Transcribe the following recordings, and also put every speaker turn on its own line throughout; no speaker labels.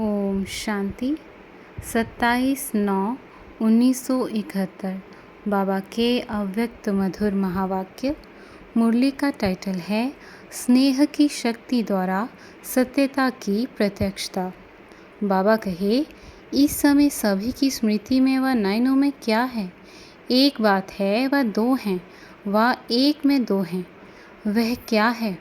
ओम शांति। 27/9/1971 बाबा के अव्यक्त मधुर महावाक्य। मुरली का टाइटल है स्नेह की शक्ति द्वारा सत्यता की प्रत्यक्षता। बाबा कहे, इस समय सभी की स्मृति में व नयनों में क्या है? एक बात है व दो हैं, व एक में दो हैं। वह क्या है?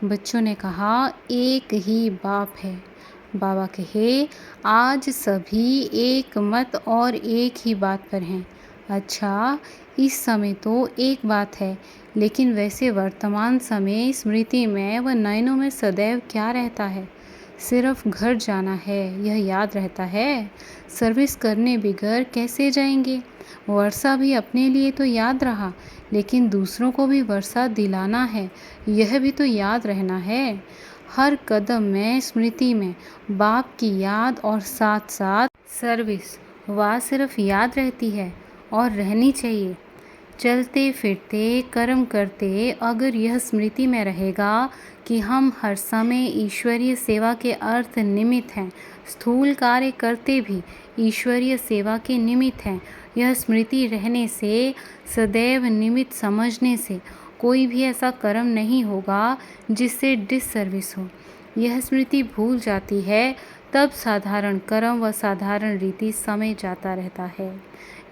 बच्चों ने कहा, एक ही बाप है। बाबा कहे, आज सभी एक मत और एक ही बात पर हैं। अच्छा, इस समय तो एक बात है, लेकिन वैसे वर्तमान समय स्मृति में व नयनों में सदैव क्या रहता है? सिर्फ घर जाना है, यह याद रहता है। सर्विस करने बगैर कैसे जाएंगे? वर्षा भी अपने लिए तो याद रहा, लेकिन दूसरों को भी वर्षा दिलाना है, यह भी तो याद रहना है। हर कदम में स्मृति में बाप की याद और साथ साथ सर्विस वह सिर्फ याद रहती है और रहनी चाहिए। चलते फिरते कर्म करते अगर यह स्मृति में रहेगा कि हम हर समय ईश्वरीय सेवा के अर्थ निमित्त हैं, स्थूल कार्य करते भी ईश्वरीय सेवा के निमित्त हैं, यह स्मृति रहने से, सदैव निमित्त समझने से कोई भी ऐसा कर्म नहीं होगा जिससे डिससर्विस हो। यह स्मृति भूल जाती है तब साधारण कर्म व साधारण रीति समय जाता रहता है।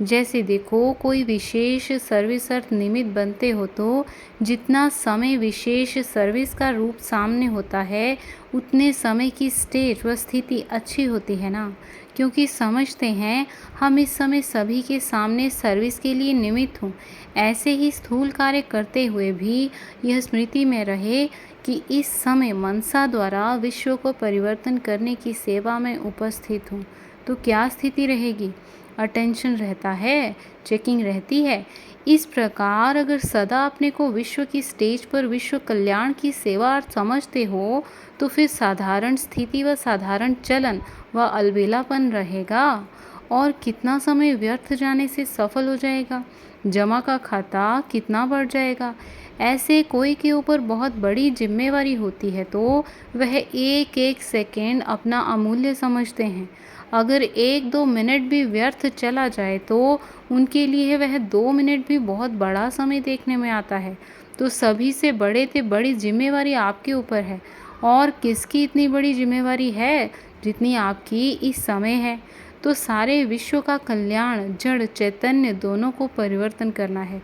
जैसे देखो, कोई विशेष सर्विस अर्थ निमित्त बनते हो तो जितना समय विशेष सर्विस का रूप सामने होता है, उतने समय की स्टेज व स्थिति अच्छी होती है ना, क्योंकि समझते हैं हम इस समय सभी के सामने सर्विस के लिए निमित्त हूँ। ऐसे ही स्थूल कार्य करते हुए भी यह स्मृति में रहे कि इस समय मनसा द्वारा विश्व को परिवर्तन करने की सेवा में उपस्थित हूँ। तो क्या स्थिति रहेगी? अटेंशन रहता है, चेकिंग रहती है। इस प्रकार अगर सदा अपने को विश्व की स्टेज पर विश्व कल्याण की सेवा समझते हो तो फिर साधारण स्थिति व साधारण चलन व अलबेलापन रहेगा और कितना समय व्यर्थ जाने से सफल हो जाएगा। जमा का खाता कितना बढ़ जाएगा। ऐसे कोई के ऊपर बहुत बड़ी जिम्मेवारी होती है तो वह एक एक सेकेंड अपना अमूल्य समझते हैं। अगर 1-2 मिनट भी व्यर्थ चला जाए तो उनके लिए वह 2 मिनट भी बहुत बड़ा समय देखने में आता है। तो सभी से बड़ी जिम्मेवारी आपके ऊपर है। और किसकी इतनी बड़ी जिम्मेवारी है जितनी आपकी इस समय है? तो सारे विश्व का कल्याण, जड़ चैतन्य दोनों को परिवर्तन करना है।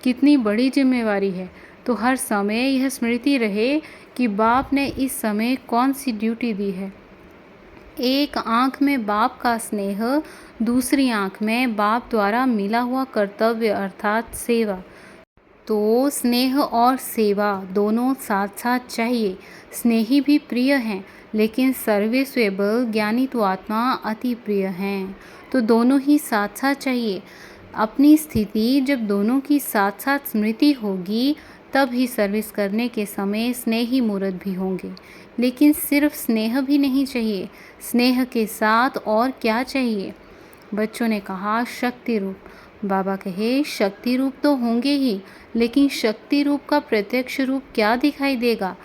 कितनी बड़ी जिम्मेवारी है। तो हर समय यह स्मृति रहे कि बाप ने इस समय कौन सी ड्यूटी दी है। एक आँख में बाप का स्नेह, दूसरी आँख में बाप द्वारा मिला हुआ कर्तव्य अर्थात सेवा। तो स्नेह और सेवा दोनों साथ साथ चाहिए। स्नेही भी प्रिय हैं, लेकिन सर्विसेबल ज्ञानी तो आत्मा अति प्रिय हैं। तो दोनों ही साथ साथ चाहिए। अपनी स्थिति जब दोनों की साथ साथ स्मृति होगी तब ही सर्विस करने के समय स्नेही मूर्त भी होंगे। लेकिन सिर्फ स्नेह भी नहीं चाहिए, स्नेह के साथ और क्या चाहिए? बच्चों ने कहा, शक्ति रूप। बाबा कहे, शक्ति रूप तो होंगे ही, लेकिन शक्ति रूप का प्रत्यक्ष रूप क्या दिखाई देगा?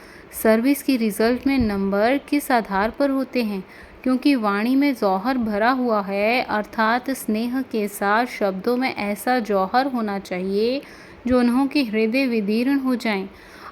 सर्विस की रिजल्ट में नंबर किस आधार पर होते हैं? क्योंकि वाणी में जौहर भरा हुआ है, अर्थात स्नेह के साथ शब्दों में ऐसा जौहर होना चाहिए जो उन्हों के हृदय विदीर्ण हो जाएं।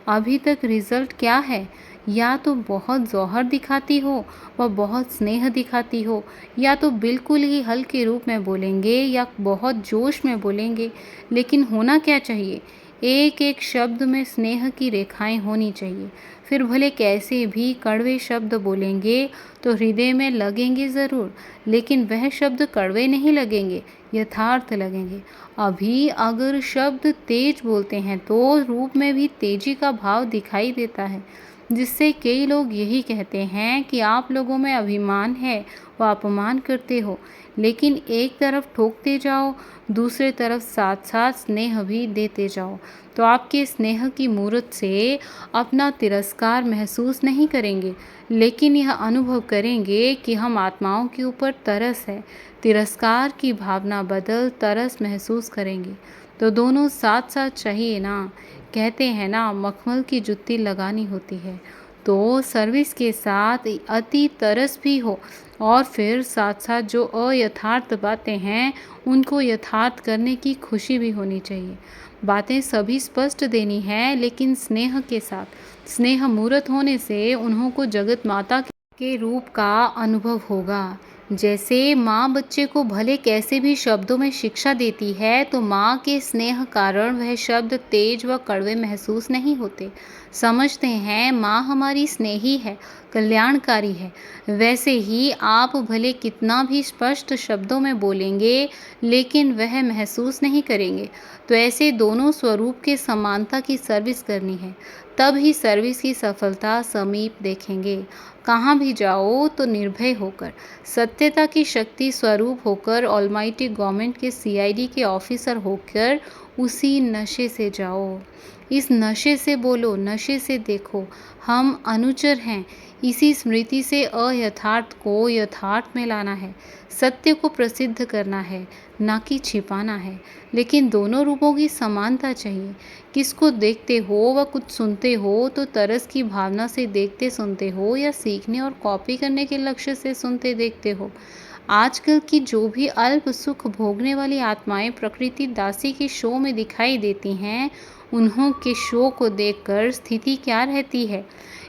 अभी तक रिजल्ट क्या है? या तो बहुत जौहर दिखाती हो व बहुत स्नेह दिखाती हो, या तो बिल्कुल ही हल्के रूप में बोलेंगे या बहुत जोश में बोलेंगे। लेकिन होना क्या चाहिए? एक एक शब्द में स्नेह की रेखाएं होनी चाहिए। फिर भले कैसे भी कड़वे शब्द बोलेंगे तो हृदय में लगेंगे ज़रूर, लेकिन वह शब्द कड़वे नहीं लगेंगे, यथार्थ लगेंगे। अभी अगर शब्द तेज बोलते हैं तो रूप में भी तेजी का भाव दिखाई देता है, जिससे कई लोग यही कहते हैं कि आप लोगों में अभिमान है व अपमान करते हो। लेकिन एक तरफ ठोकते जाओ, दूसरे तरफ साथ साथ स्नेह भी देते जाओ, तो आपके स्नेह की मूर्त से अपना तिरस्कार महसूस नहीं करेंगे, लेकिन यह अनुभव करेंगे कि हम आत्माओं के ऊपर तरस है। तिरस्कार की भावना बदल तरस महसूस करेंगे। तो दोनों साथ साथ चाहिए ना। कहते हैं ना, मखमल की जुत्ती लगानी होती है तो सर्विस के साथ अति तरस भी हो और फिर साथ साथ जो अयथार्थ बातें हैं उनको यथार्थ करने की खुशी भी होनी चाहिए। बातें सभी स्पष्ट देनी है, लेकिन स्नेह के साथ। स्नेह मूर्त होने से उन्हों को जगत माता के रूप का अनुभव होगा। जैसे माँ बच्चे को भले कैसे भी शब्दों में शिक्षा देती है, तो माँ के स्नेह कारण वह शब्द तेज व कड़वे महसूस नहीं होते। समझते हैं माँ हमारी स्नेही है, कल्याणकारी है। वैसे ही आप भले कितना भी स्पष्ट शब्दों में बोलेंगे, लेकिन वह महसूस नहीं करेंगे। तो ऐसे दोनों स्वरूप के समानता की सर्विस करनी है, तब ही सर्विस की सफलता समीप देखेंगे। कहाँ भी जाओ तो निर्भय होकर, सत्यता की शक्ति स्वरूप होकर, ऑलमाइटी गवर्नमेंट के सीआईडी के ऑफिसर होकर उसी नशे से जाओ। इस नशे से बोलो, नशे से देखो, हम अनुचर हैं। इसी स्मृति से अयथार्थ को यथार्थ में लाना है, सत्य को प्रसिद्ध करना है, ना कि छिपाना है। लेकिन दोनों रूपों की समानता चाहिए। किसको देखते हो व कुछ सुनते हो तो तरस की भावना से देखते सुनते हो, या सीखने और कॉपी करने के लक्ष्य से सुनते देखते हो। आजकल की जो भी अल्प सुख भोगने वाली आत्माएं प्रकृति दासी के शो में दिखाई देती हैं, उन्हों के शो को देखकर स्थिति क्या रहती है।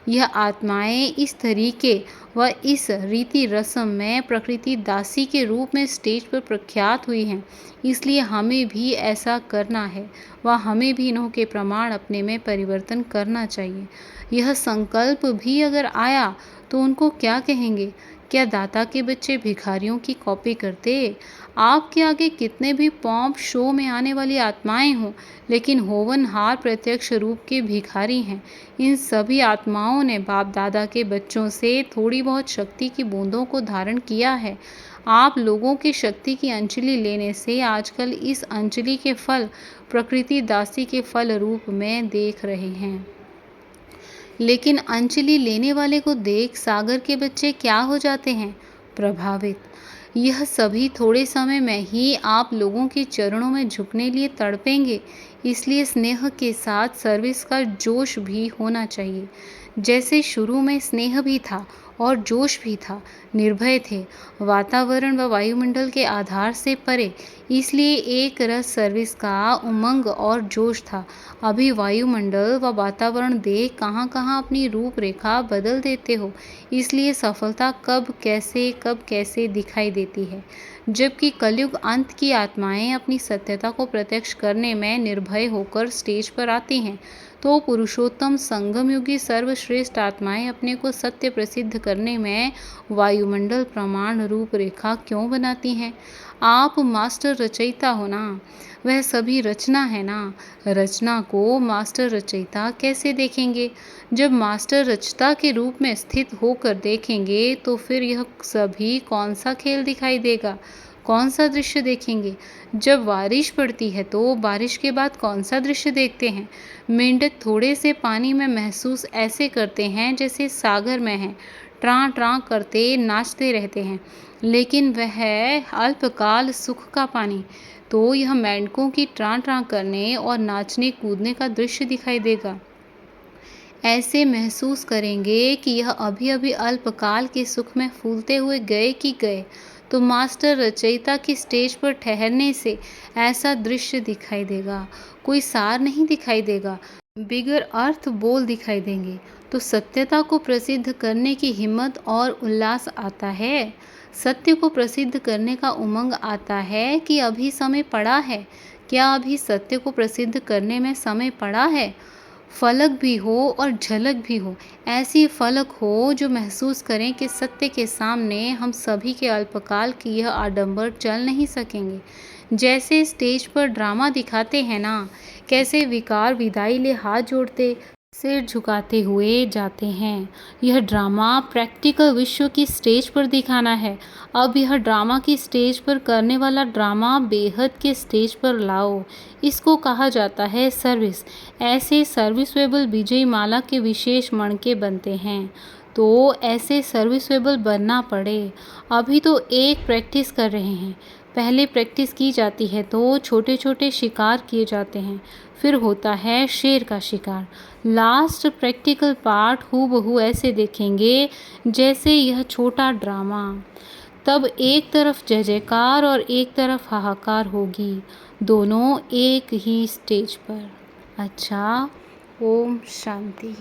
यह आत्माएं इस तरीके व इस रीति रस्म में प्रकृति दासी के रूप में स्टेज पर प्रख्यात हुई हैं। इसलिए हमें भी ऐसा करना है व हमें भी इन्हों के प्रमाण अपने में परिवर्तन करना चाहिए। यह संकल्प भी अगर आया तो उनको क्या कहेंगे? क्या दाता के बच्चे भिखारियों की कॉपी करते? आपके आगे कितने भी पॉम्प शो में आने वाली आत्माएं हों, लेकिन होवनहार प्रत्यक्ष रूप के भिखारी हैं। इन सभी आत्माओं ने बाप दादा के बच्चों से थोड़ी बहुत शक्ति की बूंदों को धारण किया है। आप लोगों की शक्ति की अंजलि लेने से आजकल इस अंजलि के फल प्रकृति दासी के फल रूप में देख रहे हैं। लेकिन अंजलि लेने वाले को देख सागर के बच्चे क्या हो जाते हैं? प्रभावित। यह सभी थोड़े समय में ही आप लोगों के चरणों में झुकने लिए तड़पेंगे। इसलिए स्नेह के साथ सर्विस का जोश भी होना चाहिए। जैसे शुरू में स्नेह भी था और जोश भी था, निर्भय थे, वातावरण व वायुमंडल के आधार से परे। इसलिए एक रस सर्विस का उमंग और जोश था। अभी वायुमंडल व वातावरण देख कहाँ कहाँ अपनी रूपरेखा बदल देते हो। इसलिए सफलता कब कैसे दिखाई देती है। जबकि कलयुग अंत की आत्माएं अपनी सत्यता को प्रत्यक्ष करने में निर्भय होकर स्टेज पर आती हैं, तो पुरुषोत्तम संगम युगी सर्वश्रेष्ठ आत्माएं अपने को सत्य प्रसिद्ध करने में वायुमंडल प्रमाण रूपरेखा क्यों बनाती हैं? आप मास्टर रचयिता हो ना, वह सभी रचना है ना। रचना को मास्टर रचयिता कैसे देखेंगे? जब मास्टर रचता के रूप में स्थित होकर देखेंगे, तो फिर यह सभी कौन सा खेल दिखाई देगा, कौन सा दृश्य देखेंगे? जब बारिश पड़ती है तो बारिश के बाद कौन सा दृश्य देखते हैं? मेंढक थोड़े से पानी में महसूस ऐसे करते हैं जैसे सागर में है, ट्रां ट्रां करते नाचते रहते हैं। लेकिन वह अल्पकाल सुख का पानी, तो यह मेंढकों की ट्रां ट्रां करने और नाचने कूदने का दृश्य दिखाई देगा। ऐसे महसूस करेंगे कि यह अभी अभी अल्पकाल के सुख में फूलते हुए गए कि गए। तो मास्टर रचयिता की स्टेज पर ठहरने से ऐसा दृश्य दिखाई देगा, कोई सार नहीं दिखाई देगा, बिगर अर्थ बोल दिखाई देंगे। तो सत्यता को प्रसिद्ध करने की हिम्मत और उल्लास आता है। सत्य को प्रसिद्ध करने का उमंग आता है कि अभी समय पड़ा है। क्या अभी सत्य को प्रसिद्ध करने में समय पड़ा है? फलक भी हो और झलक भी हो, ऐसी फलक हो जो महसूस करें कि सत्य के सामने हम सभी के अल्पकाल की यह आडंबर चल नहीं सकेंगे। जैसे स्टेज पर ड्रामा दिखाते हैं ना, कैसे विकार विदाई ले हाथ जोड़ते, सिर झुकाते हुए जाते हैं। यह ड्रामा प्रैक्टिकल विश्व की स्टेज पर दिखाना है। अब यह ड्रामा की स्टेज पर करने वाला ड्रामा बेहद के स्टेज पर लाओ। इसको कहा जाता है सर्विस। ऐसे सर्विसेबल विजयी माला के विशेष मणके बनते हैं, तो ऐसे सर्विसेबल बनना पड़े। अभी तो एक प्रैक्टिस कर रहे हैं, पहले प्रैक्टिस की जाती है तो छोटे छोटे शिकार किए जाते हैं, फिर होता है शेर का शिकार। लास्ट प्रैक्टिकल पार्ट हूबहू ऐसे देखेंगे जैसे यह छोटा ड्रामा। तब एक तरफ जय जयकार और एक तरफ हाहाकार होगी, दोनों एक ही स्टेज पर। अच्छा, ओम शांति।